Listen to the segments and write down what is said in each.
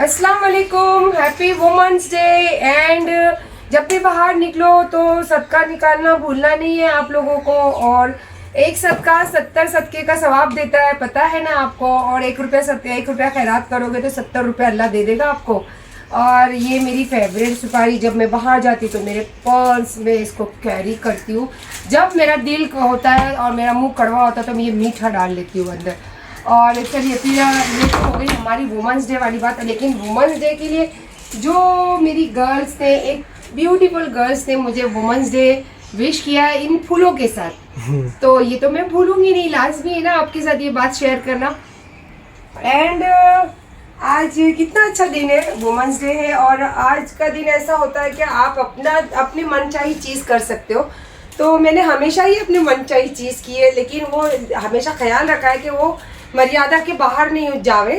अस्सलाम वालेकुम, happy women's day. And जब भी बाहर निकलो तो सदका निकालना भूलना नहीं है आप लोगों को। और एक सदका 70 सदके का सवाब देता है, पता है ना आपको। और 1 रुपया खैरात करोगे तो 70 रुपये अल्लाह दे देगा आपको। और ये मेरी फेवरेट सुपारी, जब मैं बाहर जाती तो मेरे पर्स में इसको कैरी करती हूँ। जब मेरा दिल होता है और मेरा मुंह कड़वा होता है तो मैं ये मीठा डाल लेती हूँ अंदर। और चलिए फिर ये तो हो गई हमारी वुमेंस डे वाली बात। लेकिन वुमेंस डे के लिए जो मेरी गर्ल्स ने, एक ब्यूटीफुल गर्ल्स ने मुझे वुमेंस डे विश किया है इन फूलों के साथ, तो ये तो मैं भूलूंगी नहीं, लाजमी है ना आपके साथ ये बात शेयर करना। एंड आज कितना अच्छा दिन है, वुमेंस डे है। और आज का दिन ऐसा होता है कि आप अपनी मनचाही चीज़ कर सकते हो। तो मैंने हमेशा ही अपनी मनचाही चीज़ की है, लेकिन वो हमेशा ख्याल रखा है कि वो मर्यादा के बाहर नहीं जावे।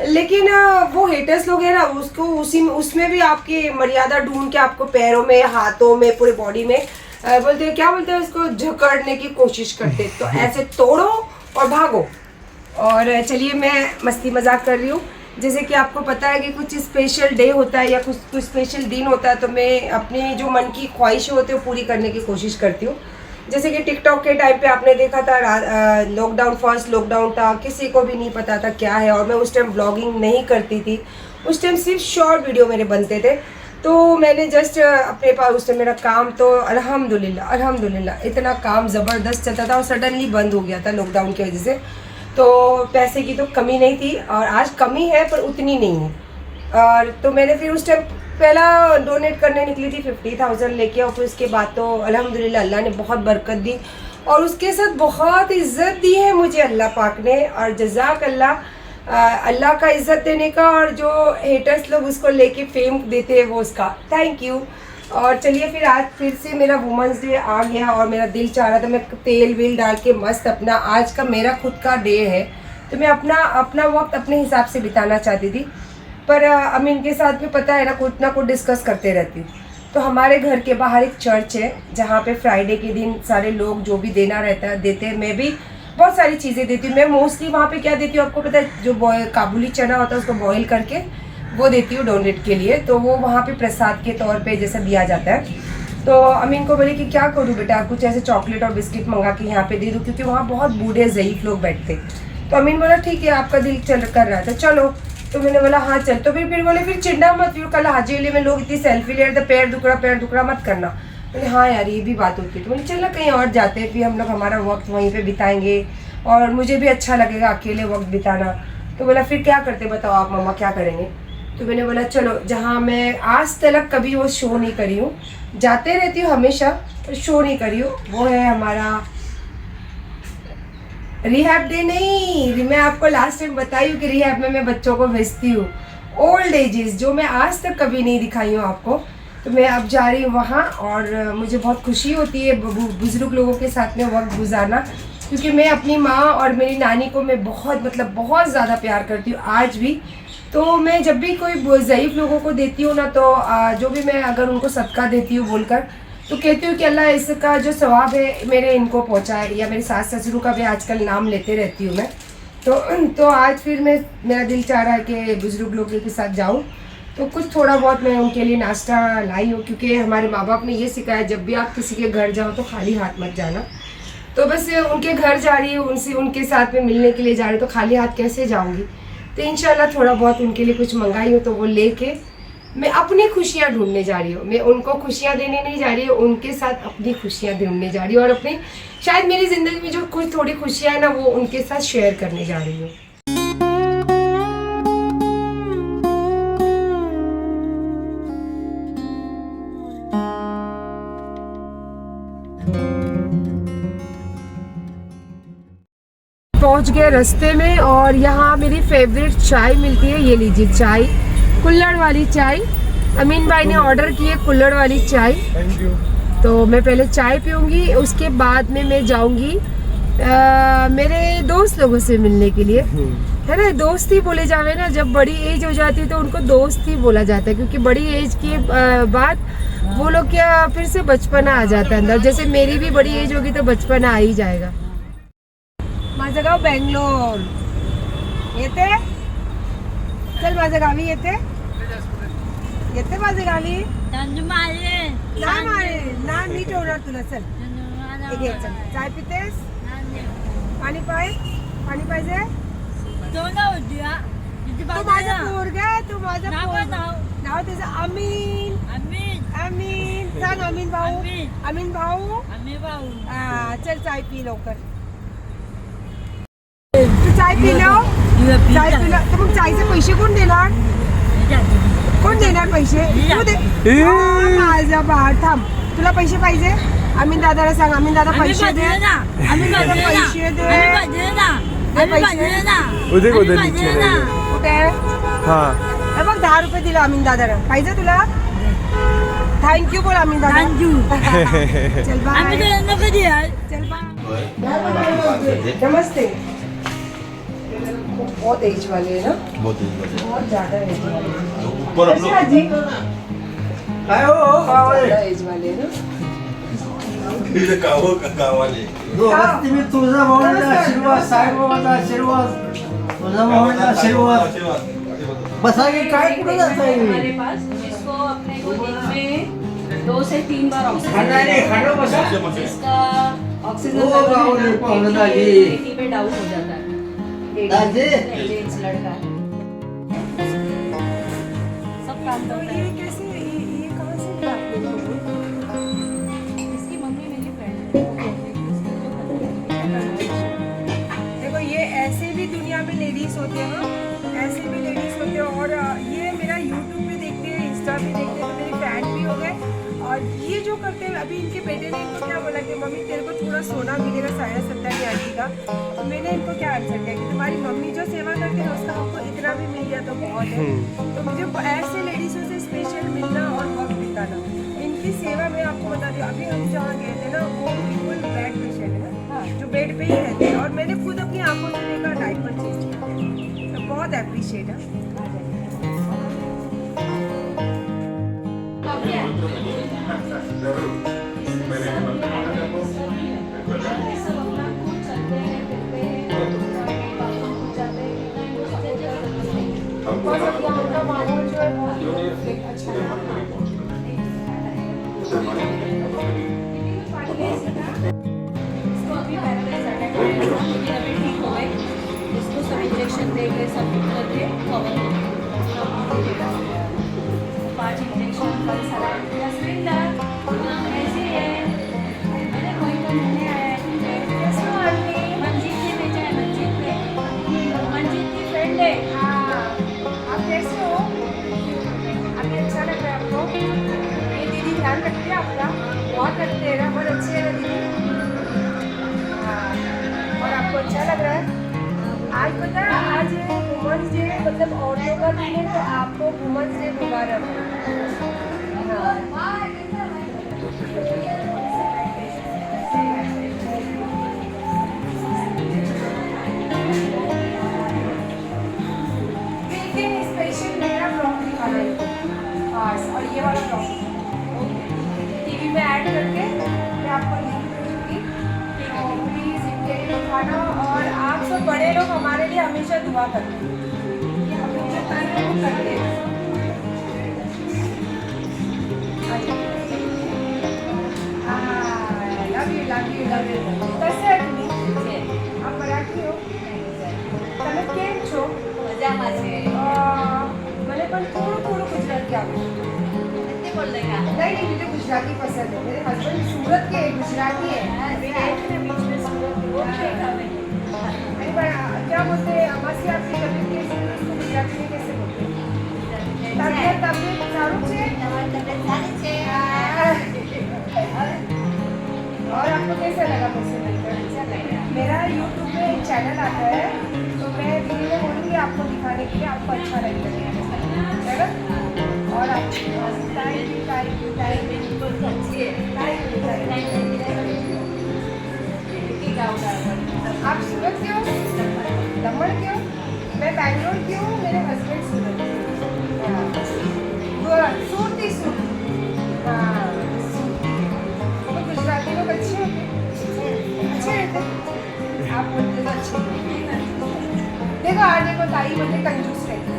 लेकिन वो हेटर्स लोग हैं ना, उसको उसमें भी आपकी मर्यादा ढूंढ के आपको पैरों में, हाथों में, पूरे बॉडी में बोलते हैं, क्या बोलते हैं उसको, झकड़ने की कोशिश करते। तो ऐसे तोड़ो और भागो। और चलिए मैं मस्ती मजाक कर रही हूँ। जैसे कि आपको पता है कि कुछ स्पेशल डे होता है या कुछ स्पेशल दिन होता है, तो मैं अपनी जो मन की ख्वाहिशें होती है वो पूरी करने की कोशिश करती हूँ। जैसे कि टिकटॉक के टाइम पे आपने देखा था, लॉकडाउन, फर्स्ट लॉकडाउन था, किसी को भी नहीं पता था क्या है। और मैं उस टाइम ब्लॉगिंग नहीं करती थी, उस टाइम सिर्फ शॉर्ट वीडियो मेरे बनते थे। तो मैंने जस्ट अपने पास, उस टाइम मेरा काम तो अल्हम्दुलिल्लाह इतना काम ज़बरदस्त चलता था और सडनली बंद हो गया था लॉकडाउन की वजह से। तो पैसे की तो कमी नहीं थी, और आज कमी है पर उतनी नहीं है। और तो मैंने फिर उस टाइम पहला डोनेट करने निकली थी 50,000 लेके। और फिर उसके बाद तो अल्हम्दुलिल्लाह अल्लाह ने बहुत बरकत दी और उसके साथ बहुत इज़्ज़त दी है मुझे अल्लाह पाक ने। और जज़ाक अल्लाह का इज़्ज़त देने का, और जो हेटर्स लोग उसको लेके फेम देते हैं वो उसका थैंक यू। और चलिए फिर आज फिर से मेरा वुमेंस डे आ गया और मेरा दिल चाह रहा था मैं तेल वेल डाल के मस्त अपना, आज का मेरा खुद का डे है तो मैं अपना वक्त अपने हिसाब से बिताना चाहती थी। पर अमीन के साथ भी पता है ना कुछ डिस्कस करते रहती हूँ। तो हमारे घर के बाहर एक चर्च है जहाँ पे फ्राइडे के दिन सारे लोग जो भी देना रहता है देते हैं। मैं भी बहुत सारी चीज़ें देती हूँ। मैं मोस्टली वहाँ पे क्या देती हूँ आपको पता है, जो काबुली चना होता है उसको बॉईल करके वो देती हूँ डोनेट के लिए। तो वो वहाँ पे प्रसाद के तौर पे जैसा दिया जाता है। तो अमीन को बोले कि क्या करूँ बेटा, कुछ ऐसे चॉकलेट और बिस्किट मंगा के यहाँ पे दे दूँ, क्योंकि वहाँ बहुत बूढ़े ज़ईफ़ लोग बैठते। तो अमीन बोला ठीक है, आपका दिल चल कर रहा था चलो। तो मैंने बोला हाँ चल। तो फिर बोले फिर चिढ़ना मत, फिर कल हाजीली में लोग इतनी सेल्फी ले रहे थे, पैर दुख रहा मत करना। बोले हाँ यार ये भी बात होती है। तो बोले चल कहीं और जाते हैं, फिर हम लोग हमारा वक्त वहीं पे बिताएंगे और मुझे भी अच्छा लगेगा अकेले वक्त बिताना। तो बोला फिर क्या करते बताओ आप मम्मा, क्या करेंगे। तो मैंने बोला चलो, जहाँ मैं आज तक कभी वो शो नहीं करी हूँ, जाते रहती हूँ हमेशा पर शो नहीं करी हूँ, वो है हमारा रिहैब डे। नहीं, मैं आपको लास्ट टाइम बताई हूँ कि रिहैब में मैं बच्चों को भेजती हूँ, ओल्ड एजेस, जो मैं आज तक कभी नहीं दिखाई हूँ आपको। तो मैं अब जा रही हूँ वहाँ और मुझे बहुत खुशी होती है बुज़ुर्ग लोगों के साथ में वक्त गुजारना, क्योंकि मैं अपनी माँ और मेरी नानी को मैं बहुत बहुत ज़्यादा प्यार करती हूँ आज भी। तो मैं जब भी कोई ज़ईफ़ लोगों को देती हूँ ना, तो जो भी मैं अगर उनको सदका देती हूँ बोलकर, तो कहती हूँ कि अल्लाह इसका जो सवाब है मेरे इनको पहुँचाए। या मेरे सास ससुरों का भी आजकल नाम लेते रहती हूँ मैं। तो आज फिर मेरा दिल चाह रहा है कि बुज़ुर्ग लोगों के साथ जाऊँ, तो कुछ थोड़ा बहुत मैं उनके लिए नाश्ता लाई हूँ, क्योंकि हमारे माँ बाप ने ये सिखाया जब भी आप किसी के घर जाओ तो खाली हाथ मत जाना। तो बस उनके घर जा रही हूँ, उनके साथ में मिलने के लिए जा रही हूँ, तो खाली हाथ कैसे जाऊँगी। तो इंशाल्लाह थोड़ा बहुत उनके लिए कुछ मंगाई हूँ, तो वो लेके मैं अपनी खुशियाँ ढूंढने जा रही हूँ। मैं उनको खुशियाँ देने नहीं जा रही हूँ, उनके साथ अपनी खुशियाँ ढूंढने जा रही हूँ। और अपनी शायद मेरी ज़िंदगी में जो कुछ थोड़ी खुशियाँ है ना, वो उनके साथ शेयर करने जा रही हूँ। पहुँच गए रास्ते में और यहाँ मेरी फेवरेट चाय मिलती है। ये लीजिए चाय, कुल्हड़ वाली चाय। अमीन भाई ने ऑर्डर की है कुल्हड़ वाली चाय। Thank you. तो मैं पहले चाय पीऊँगी, उसके बाद में मैं जाऊँगी मेरे दोस्त लोगों से मिलने के लिए, है ना। दोस्त ही बोले जावे ना, जब बड़ी एज हो जाती है तो उनको दोस्त ही बोला जाता है, क्योंकि बड़ी एज के बाद वो लोग क्या फिर से बचपना आ जाता है अंदर। जैसे मेरी भी बड़ी एज होगी तो बचपना आ ही जाएगा। माझं गाव बेंगलोर येते चल माझ्या गावी येते माझ्या गावी नाही मी ठेवणार तुला. चल हे घे, चल चाय पितेस? पाणी पाहिजे? तू माझा पोरगा आहे, तू माझा नाव त्याचं अमीन. सांग अमीन भाऊ. चल चाय पी लवकर. तू चाय पिलो तर मग चायचे पैसे कोण देणार पैसे? तू दे. माझा बाळ थांब, तुला पैसे पाहिजे? अमीन दादाला सांग, अमीन दादा पैसे दे. अमीन दादा पैसे दे. कुठे बघ 10 रुपये दिला अमीन दादाला. पाहिजे तुला? थँक्यू बोल अमीन दादा. चल बाय. चल बाय. नमस्ते. बहुत एज वाले है ना, बहुत ज्यादा एज वाले. ऊपर हम लोग एज वाले ना. तुझा भावनेचा आशीर्वाद, साईबाबाचा आशीर्वाद, तुझा भावनेचा आशीर्वाद. बसा की काय कुठे जात आहे? हमारे पास जिसको अपने को दिन में 2 से 3 बार ऑक्सीजन इसका ऑक्सीजन पे डाउन हो जाता है. जेंट्स लड़का है, सब काम तो करता ये है. कैसे, ये कहाँ से लिया आपने लोगों? इसकी मम्मी मेरी फ्रेंड है. देखो ये ऐसे भी दुनिया में लेडीज होते हैं, ऐसे भी लेडीज होते हैं. और ये मेरा यूट्यूब पे देखते हैं, इंस्टा पे देखते हैं, तो मेरे फैन भी हो गए. और ये जो करते हैं, अभी इनके बेटे ने इनको क्या बोला कि मम्मी तेरे को थोड़ा सोना मिलेगा 70.5 आंटी का. तो मैंने इनको क्या आंसर किया कि तुम्हारी मम्मी जो सेवा करती है उसका हमको इतना भी मिल गया तो बहुत है. तो मुझे ऐसे लेडीज़ों से स्पेशल मिलना और वक्त बिताना, इनकी सेवा मैं आपको बता दूँ. अभी हम जहाँ गए थे ना, वो बिल्कुल बेड पेशेंट है ना, जो बेड पे ही रहते हैं. और मैंने खुद अपनी आंखों से देखा, डायपर चेंज किया. तो बहुत अप्रिशिएट है. माहौल जो है बहुत अच्छा है. इसको अभी पैरालाइज अटैक आया था, लेकिन अभी ठीक हो गए. इसको सब इंजेक्शन देंगे, सब करके कवर हो गया. 5 इंजेक्शन कल सलाइन दिया. ऐसे है, मैंने कोई तो नहीं आया है. कैसे हो आंटी? मंजीत ने भेजा है. मंजीत की फ्रेंड है. आप कैसे हो? अभी अच्छा लग रहा है आपको? ये दीदी ध्यान रखती है आपका? बहुत रखते हैं ना, बहुत अच्छी है ना दीदी. हाँ, और आपको अच्छा लग रहा है? आज पता है, आज वुमेन्स डे, मतलब औरतों का दिन है, तो आपको वुमेन्स डे मुबारक. स्पेशल मेरा ब्लॉग दिखाना है खास, और ये वाला ब्लॉग टीवी में ऐड करके मैं आपको लिंक दूँगी. तो प्लीज़ इनके लिए दिखाना. और आप सब बड़े लोग हमारे लिए हमेशा दुआ करते हैं कि हम लोग जो कर रहे हैं वो करते हैं. Love you. कैसे है तुम्ही? आप मराठी हो? તમે કેમ છો? મજામાં છે. મને પણ થોડું ગુજરાતી આવડે. નથી બોલते क्या? नहीं, मुझे गुजराती पसंद है. मेरे हस्बैंड सूरत के हैं, गुजराती है. अभी आए थे ना बीच में सूरत में, वो भी देखा मैंने. अरे पर क्या बोलते हैं, अमासी आपकी तबीयत कैसी है? उसको गुजराती में कैसे बोलते हैं? तबीयत सारू छे? તમારી તબિયત સારી છે? और आपको कैसा लगा मुझसे मिलकर? अच्छा लगा. मेरा यूट्यूब पे एक चैनल आता है, तो मैं वीडियो में बोलूँगी आपको दिखाने के लिए, आपको अच्छा लगेगा. है ना? और आप थैंक यू. बहुत अच्छी है. आप सूरत के हो? दमन के हो? मैं बैंगलोर की हूँ. मेरे हस्बैंड सूरत के. सूरती. हाँ, तो गुजराती लोग अच्छे होते हैं, अच्छे रहते हैं. आप बोलते तो अच्छे. देखो आज देखो ताई बोलते कंजूस रहती है.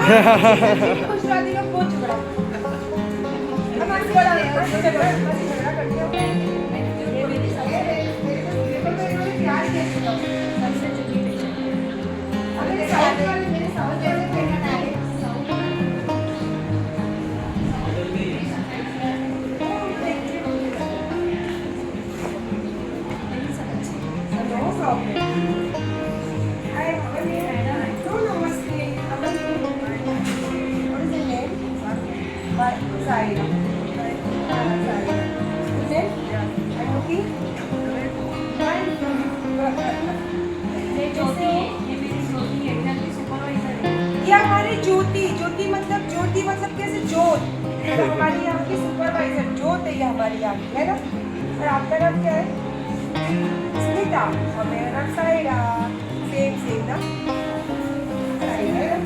गुजराती लोग बहुत झगड़ा झगड़ा करते हो। ये मेरी सबसे देखो तो इन्होंने प्यार किया सबसे छोटी बेटी है। अरे साउथ वाले मेरे साउथ वाले पहनना है no problem I no namaste Aman what is your name Saira Saira then I'm okay ये ज्योति है, ये मेरी ज्योति है, इधर की सुपरवाइजर है। ये हमारी ज्योति ज्योति मतलब कैसे जोत तो हमारी यहाँ की सुपरवाइजर जोत है ये हमारी यहाँ की है ना और आपका नाम क्या है स्मिता और मेरा नाम साइरा सेम ना साइरा है ना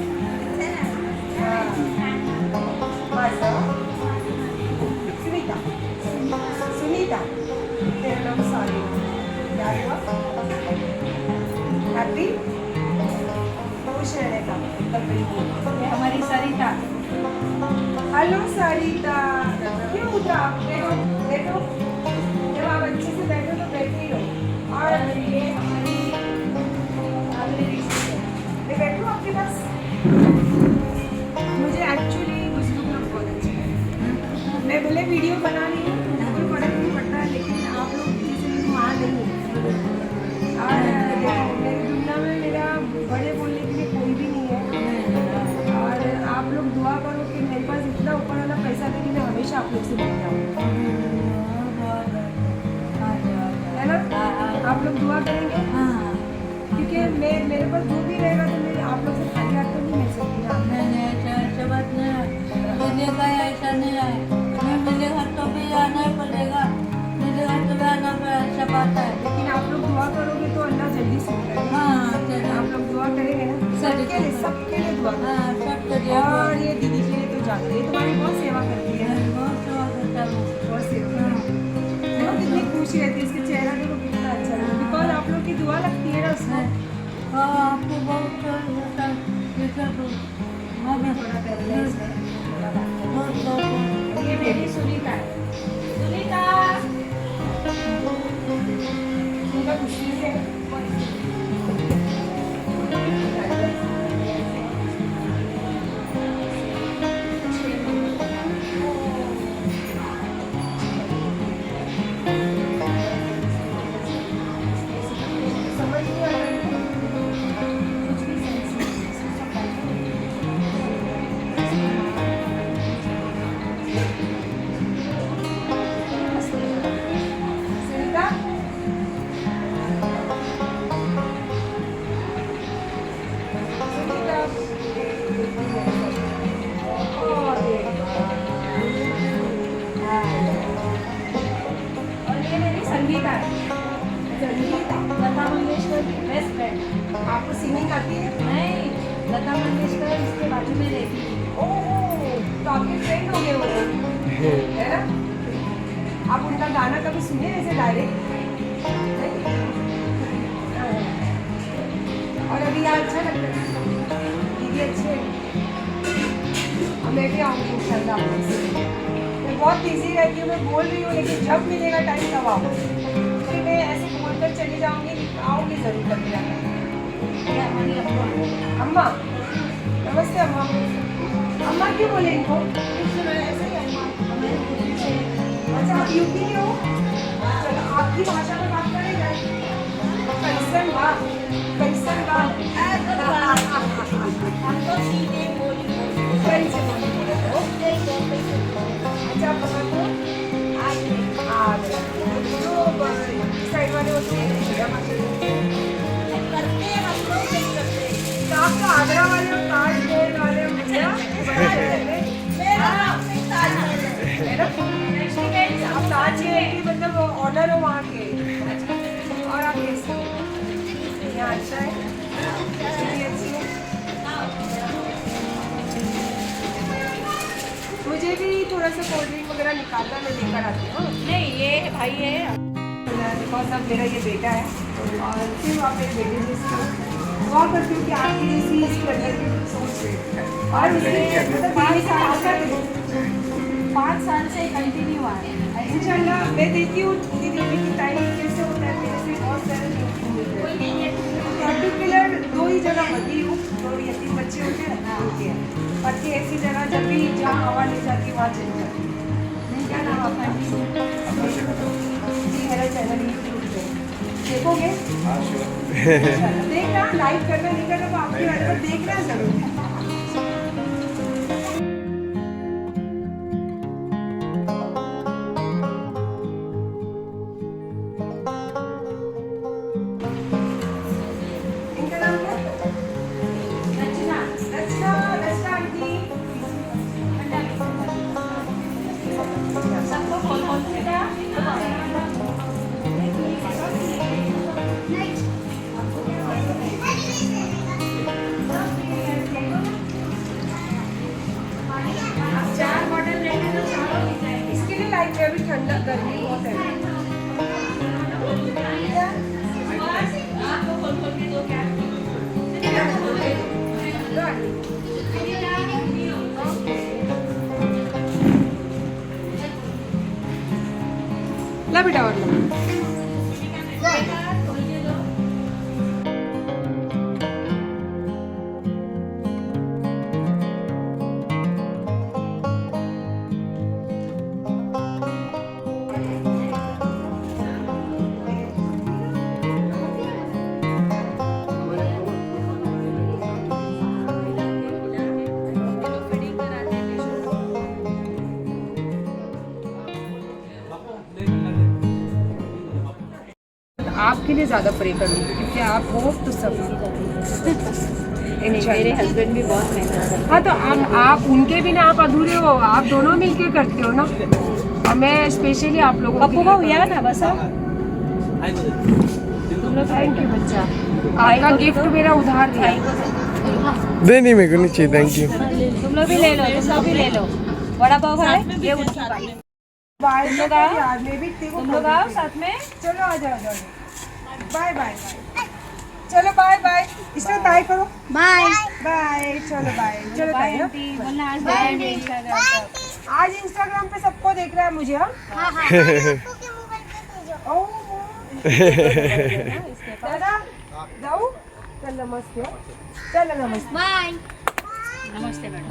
माझा स्मिता सुनीता मेरा नाम साइरा क्या हुआ हैप्पी खुश रहने का एकदम बिल्कुल ये हमारी सरिता। हेलो सरिता क्यों उठा बैठो बैठो जब आप अच्छे से बैठो तो बैठे ही रहो और ये हमारी आगरी रिश्ते है। मैं बैठूं आपके पास मुझे एक्चुअली कुछ लोग बहुत अच्छे हैं मैं भले वीडियो बना रही हूँ मुझे कोई फर्क नहीं पड़ता है लेकिन आप लोग जैसे वहाँ नहीं है और मेरी दुनिया में मेरा बड़े बोलने के लिए कोई भी नहीं है और आप लोग दुआ करो कि मेरे पास इतना ऊपर वाला पैसा दे कि मैं हमेशा आप लोग से मिल जाऊँ है ना आप लोग दुआ करेंगे क्योंकि मैं मेरे पास जो भी रहेगा तो मैं आप लोग से खाली हाथ तो नहीं मिल सकती ना मिलेगा ऐसा नहीं है मिलेगा तो भी आना पड़ेगा मिलेगा तो भी आना ऐसा बात है लेकिन आप लोग दुआ करोगे तो अल्लाह जल्दी सुनता है हाँ आप लोग दुआ करेंगे ना सबके लिए दुआ करें हाँ सब करिए और ये दीदी के लिए तो जानते हैं तुम्हारी बहुत सेवा करती है बहुत सेवा करता हूँ बहुत सेवा देखो कितनी खुशी रहती है इसका चेहरा देखो कितना अच्छा है बिकॉज आप लोग की दुआ लगती है ना उसमें हाँ आपको बहुत होता है तो हमें थोड़ा कर ले इसमें बहुत बहुत ये बेबी सुनीता है सुनीता सुनीता खुशी से समझ नहीं आ रहा है कुछ भी सेंस सुनीता सुनीता और ये मेरी संगीता है संगीता लता मंगेशकर की बेस्ट फ्रेंड। आपको सिंगिंग आती है नहीं, लता मंगेशकर इसके बाजू में रहती थी। ओह तो आपके फ्रेंड हो गए वो लोग, है ना आप उनका गाना कभी सुने ऐसे डायरेक्ट और अभी यहाँ अच्छा लगता है दीदी अच्छी है और मैं भी आऊँगी इंशाल्लाह आप लोग से मैं बहुत बिजी रहती हूँ मैं बोल रही हूँ लेकिन जब मिलेगा टाइम तब आऊँ क्योंकि मैं ऐसे बोल कर चली जाऊँगी आऊँगी ज़रूर कभी ये हमारी अम्मा। अम्मा नमस्ते अम्मा अम्मा क्यों बोले इनको ऐसे ही अम्मा हमारे दिल्ली से अच्छा आप यूपी के हो चलो आपकी भाषा में बात करेंगे कैसन बा कैसन बा हमको सीधे बोली कैसे बोले अच्छा आप बता दो आज तो साइड वाले होते हैं करते हैं हम लोग नहीं करते। तो आपका आगरा वाले और ताजमहल वाले भैया आप ताजमहल की मतलब ऑनर हो वहाँ के और आप कैसे यहाँ अच्छा है सिटी अच्छी है मुझे भी थोड़ा सा कोल्ड ड्रिंक वगैरह निकालना मैं लेकर आती हूँ नहीं, ये भाई है। बिकॉज अब मेरा ये बेटा है और फिर आप मेरे बेटे जैसे दुआ करती हूँ कि आपकी जैसी स्ट्रगल सोच रहे और उसके मतलब 5 साल से कंटिन्यू आ रहे हैं। इंशाल्लाह मैं देती हूँ दीदी की तारीफ कैसे होता है मेरे से बहुत सारे लोग मिलते हैं। पर्टिकुलर 2 ही जगह बनी हूँ, जो यतीम बच्चे होते हैं ना होते हैं, बाकी ऐसी जगह जब भी जहाँ हवा ले जाती है वहाँ चली जाती है। क्या नाम आपका? जी मेरा चैनल यूट्यूब पे देखोगे? देखना, लाइक करना नहीं करना वो आपकी बात है, देखना जरूर। इनका नाम क्या है? रचना आंटी। सबको कॉल कॉल बेटा। आप 4 बॉटल लेंगे तो चारों मिल जाएंगे। इसके लिए लाइट में अभी ठंडा गर्मी बहुत है। आपको कॉल कॉल के दो क्या? ला बेटा और ला। आपके लिए ज़्यादा प्रे करूँगी क्योंकि आप हो तो सब मेरे हस्बैंड भी बहुत मेहनत करते हाँ, तो आप उनके बिना आप अधूरे हो, आप दोनों मिलके करते हो ना। और मैं स्पेशली आप लोगों हैं। पप्पू को हुआ ना बस थैंक यू बच्चा, आपका गिफ्ट मेरा उधार दिया। नहीं मेरे को नहीं चाहिए, थैंक यू। तुम लोग भी ले लो, तुम लोग भी ले लो। वड़ा पाव खाए? ये उनकी बात। बाय तुम लोग आओ। यार मैं भी तुम लोग आओ साथ में। चलो आ जाओ जाओ। Bye bye. चलो बाय बाय। इसमें बाय करो। Bye bye. चलो बाय। चलो बाय बाय। आंटी, वरना आज जाएंगे इंस्टाग्राम पर। आज इंस्टाग्राम पे सबको देख रहा है मुझे। हाँ ओह दादा जाऊ। चल नमस्ते। चलो नमस्ते। बाय नमस्ते मैडम।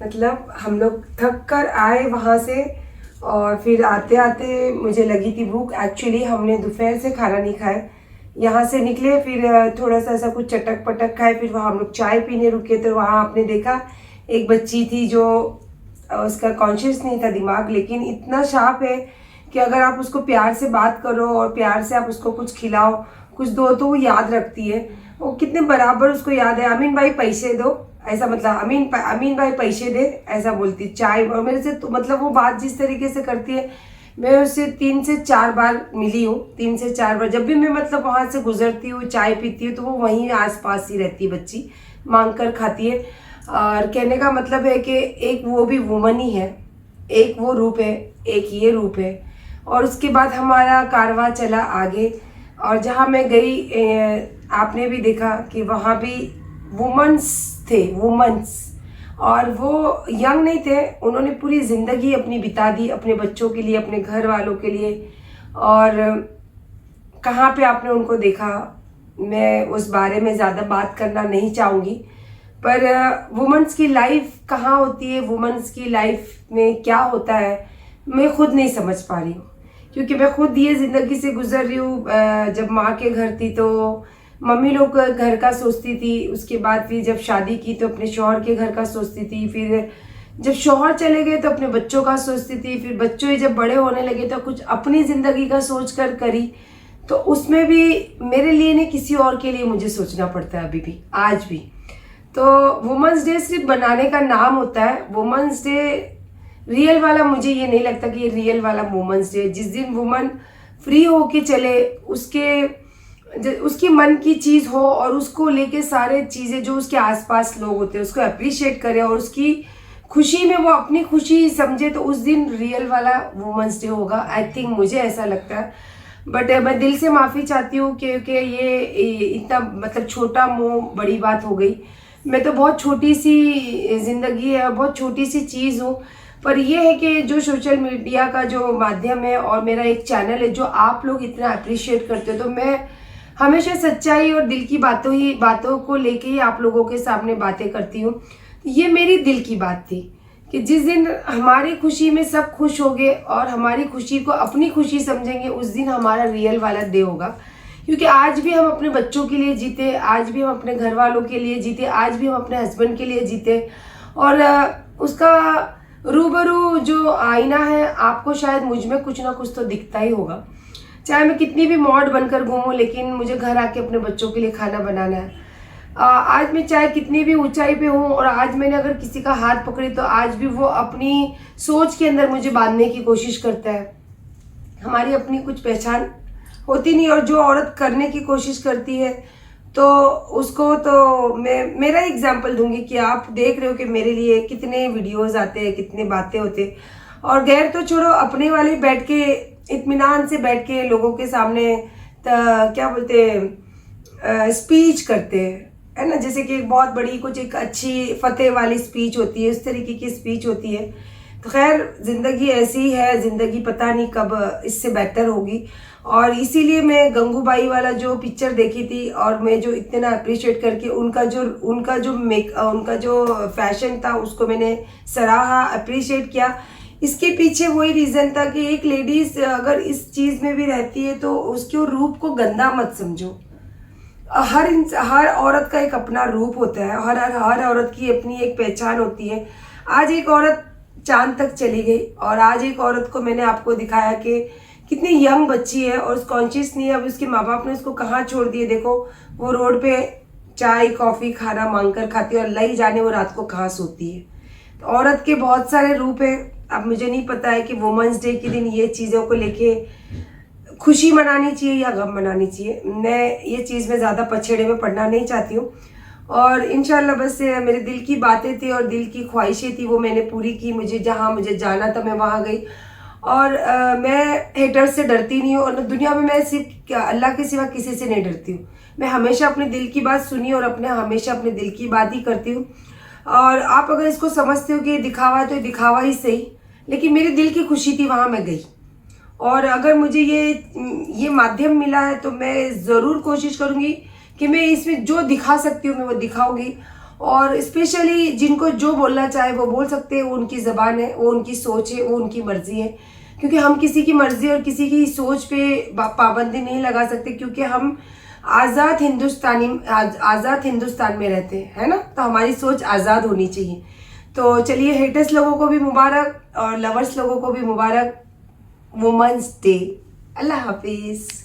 मतलब हम लोग थक कर आए वहाँ से और फिर आते आते मुझे लगी थी भूख। एक्चुअली हमने दोपहर से खाना नहीं खाया, यहाँ से निकले फिर थोड़ा सा ऐसा कुछ चटक पटक खाए, फिर वहाँ हम लोग चाय पीने रुके तो वहाँ आपने देखा एक बच्ची थी जो उसका कॉन्शियस नहीं था दिमाग, लेकिन इतना शार्प है कि अगर आप उसको प्यार से बात करो और प्यार से आप उसको कुछ खिलाओ कुछ दो तो वो याद रखती है। वो कितने बराबर उसको याद है, अमीन भाई पैसे दो, ऐसा मतलब अमीन भाई पैसे दे ऐसा बोलती चाय। और मेरे से तो मतलब वो बात जिस तरीके से करती है, मैं उससे 3 से 4 बार मिली हूँ, 3 से 4 बार। जब भी मैं मतलब वहाँ से गुजरती हूँ चाय पीती हूँ तो वो वहीं आसपास ही रहती है, बच्ची मांग कर खाती है। और कहने का मतलब है कि एक वो भी वुमन ही है, एक वो रूप है, एक ये रूप है। और उसके बाद हमारा कारवां चला आगे और जहाँ मैं गई आपने भी देखा कि वहाँ भी वुमेन्स थे, वुमेन्स, और वो यंग नहीं थे, उन्होंने पूरी ज़िंदगी अपनी बिता दी अपने बच्चों के लिए, अपने घर वालों के लिए। और कहाँ पे आपने उनको देखा मैं उस बारे में ज़्यादा बात करना नहीं चाहूँगी, पर वुमेन्स की लाइफ कहाँ होती है, वुमेन्स की लाइफ में क्या होता है मैं खुद नहीं समझ पा रही हूँ, क्योंकि मैं खुद ये ज़िंदगी से गुजर रही हूँ। जब माँ के घर थी तो मम्मी लोग घर का सोचती थी, उसके बाद फिर जब शादी की तो अपने शौहर के घर का सोचती थी, फिर जब शौहर चले गए तो अपने बच्चों का सोचती थी, फिर बच्चों ही जब बड़े होने लगे तो कुछ अपनी ज़िंदगी का सोच कर करी। तो उसमें भी मेरे लिए नहीं, किसी और के लिए मुझे सोचना पड़ता है अभी भी, आज भी। तो वुमेंस डे सिर्फ बनाने का नाम होता है। वुमेंस डे रियल वाला मुझे ये नहीं लगता कि ये रियल वाला वुमेंस डे। जिस दिन वुमन फ्री हो के चले, उसकी मन की चीज़ हो और उसको लेके सारे चीज़ें जो उसके आसपास लोग होते हैं उसको अप्रिशिएट करे और उसकी खुशी में वो अपनी खुशी समझे, तो उस दिन रियल वाला वुमेंस डे होगा। आई थिंक मुझे ऐसा लगता है। बट मैं दिल से माफ़ी चाहती हूँ क्योंकि ये इतना मतलब छोटा मुँह बड़ी बात हो गई। मैं तो बहुत छोटी सी ज़िंदगी है, बहुत छोटी सी चीज़ हूँ, पर ये है कि जो सोशल मीडिया का जो माध्यम है और मेरा एक चैनल है जो आप लोग इतना अप्रिशिएट करते हो, तो मैं हमेशा सच्चाई और दिल की बातों को लेके ही आप लोगों के सामने बातें करती हूँ। ये मेरी दिल की बात थी कि जिस दिन हमारी खुशी में सब खुश होंगे और हमारी खुशी को अपनी खुशी समझेंगे, उस दिन हमारा रियल वाला डे होगा। क्योंकि आज भी हम अपने बच्चों के लिए जीते, आज भी हम अपने घर वालों के लिए जीते, आज भी हम अपने हस्बैंड के लिए जीते। और उसका रूबरू जो आईना है, आपको शायद मुझ में कुछ ना कुछ तो दिखता ही होगा। चाहे मैं कितनी भी मॉड बनकर घूमूं, लेकिन मुझे घर आके अपने बच्चों के लिए खाना बनाना है। आज मैं चाहे कितनी भी ऊंचाई पे हूँ और आज मैंने अगर किसी का हाथ पकड़े तो आज भी वो अपनी सोच के अंदर मुझे बांधने की कोशिश करता है। हमारी अपनी कुछ पहचान होती नहीं, और जो औरत करने की कोशिश करती है तो उसको तो मैं मेरा एग्जाम्पल दूंगी कि आप देख रहे हो कि मेरे लिए कितने वीडियोस आते हैं, कितने बातें होते, और गैर तो छोड़ो, अपने वाले बैठ के इत्मीनान से बैठ के लोगों के सामने क्या बोलते हैं, स्पीच करते हैं, है ना। जैसे कि बहुत बड़ी कुछ एक अच्छी फतेह वाली स्पीच होती है, उस तरीके की स्पीच होती है। तो खैर ज़िंदगी ऐसी ही है, ज़िंदगी पता नहीं कब इससे बेहतर होगी। और इसीलिए मैं गंगूबाई वाला जो पिक्चर देखी थी और मैं जो इतना अप्रिशिएट करके उनका जो फैशन था उसको मैंने सराहा, अप्रिशिएट किया। इसके पीछे वही रीज़न था कि एक लेडीज़ अगर इस चीज़ में भी रहती है तो उसके रूप को गंदा मत समझो। हर औरत का एक अपना रूप होता है, हर औरत की अपनी एक पहचान होती है। आज एक औरत चांद तक चली गई और आज एक औरत को मैंने आपको दिखाया कि कितनी यंग बच्ची है और कॉन्शियस नहीं है। अब उसके माँ बाप ने उसको कहाँ छोड़ दिए, देखो वो रोड पे चाय कॉफ़ी खाना मांग कर खाती है और अल्लाह ही जाने वो रात को कहाँ सोती है। तो औरत के बहुत सारे रूप है। अब मुझे नहीं पता है कि वुमेंस डे के दिन ये चीज़ों को लेके खुशी मनानी चाहिए या गम मनानी चाहिए। मैं ये चीज़ में ज़्यादा पछेड़े में पड़ना नहीं चाहती हूँ। और इंशाल्लाह बस मेरे दिल की बातें थी और दिल की ख्वाहिशें थी, वो मैंने पूरी की। मुझे जहाँ मुझे जाना था मैं वहाँ गई। और मैं हेटर्स से डरती नहीं हूँ और दुनिया में मैं सिर्फ अल्लाह के सिवा किसी से नहीं डरती हूँ। मैं हमेशा अपने दिल की बात सुनी और हमेशा अपने दिल की बात ही करती हूँ। और आप अगर इसको समझते हो कि दिखावा है तो दिखावा ही सही, लेकिन मेरे दिल की खुशी थी, वहाँ मैं गई। और अगर मुझे ये माध्यम मिला है तो मैं ज़रूर कोशिश करूँगी कि मैं इसमें जो दिखा सकती हूँ मैं वो दिखाऊंगी। और स्पेशली जिनको जो बोलना चाहे वो बोल सकते हैं, वो उनकी ज़बान है, वो उनकी सोच है, वो उनकी मर्ज़ी है। क्योंकि हम किसी की मर्ज़ी और किसी की सोच पे पाबंदी नहीं लगा सकते, क्योंकि हम आज़ाद हिंदुस्तान में रहते हैं, है ना। तो हमारी सोच आज़ाद होनी चाहिए। तो चलिए, हेटर्स लोगों को भी मुबारक और लवर्स लोगों को भी मुबारक वुमेंस डे। अल्लाह हाफिज़।